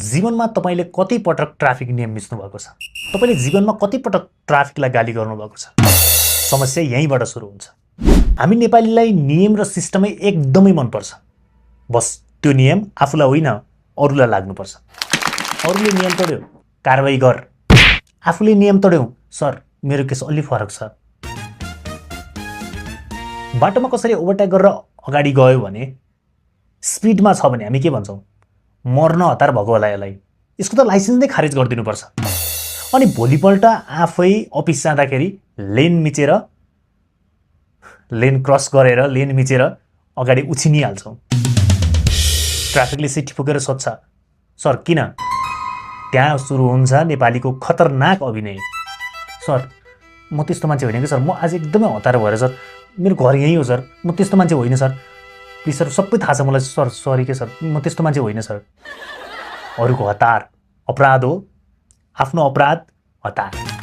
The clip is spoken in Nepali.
जीवनमा तपाईले कति पटक ट्राफिक नियम मिच्नु भएको छ? तपाईले जीवनमा कति पटक ट्राफिकलाई गाली गर्नु भएको छ? समस्या यहीँबाट सुरु हुन्छ। हामी नेपालीलाई नियम र सिस्टमै एकदमै मन पर्छ। बस त्यो नियम आफूलाई होइन अरूलाई लाग्नुपर्छ। अरूले नियम तोड्यो कारबाही गर, आफूले नियम तोड्यौ सर मेरो केस अलि फरक छ। बाटोमा कसरी ओभरटेक गरेर अगाडि गयो भने स्पिडमा छ भने हामी के भन्छौँ? मर्न हतार भएको होला यसलाई, यसको त लाइसेन्स नै खारेज गरिदिनुपर्छ। अनि भोलिपल्ट आफै अफिस जाँदाखेरि लेन क्रस गरेर लेन मिचेर अगाडि उछिनिहाल्छौँ। ट्राफिकले सिटी फुकेर सोध्छ सर किन? त्यहाँ सुरु हुन्छ नेपालीको खतरनाक अभिनय। सर म त्यस्तो मान्छे होइन कि सर, म आज एकदमै हतार भएर सर, मेरो घर यहीँ हो सर, म त्यस्तो मान्छे होइन सर, प्लिज सर सबै थाहा छ मलाई सर, सरी के सर, म त्यस्तो मान्छे होइन सर। अरूको हतार अपराध हो, आफ्नो अपराध हतार।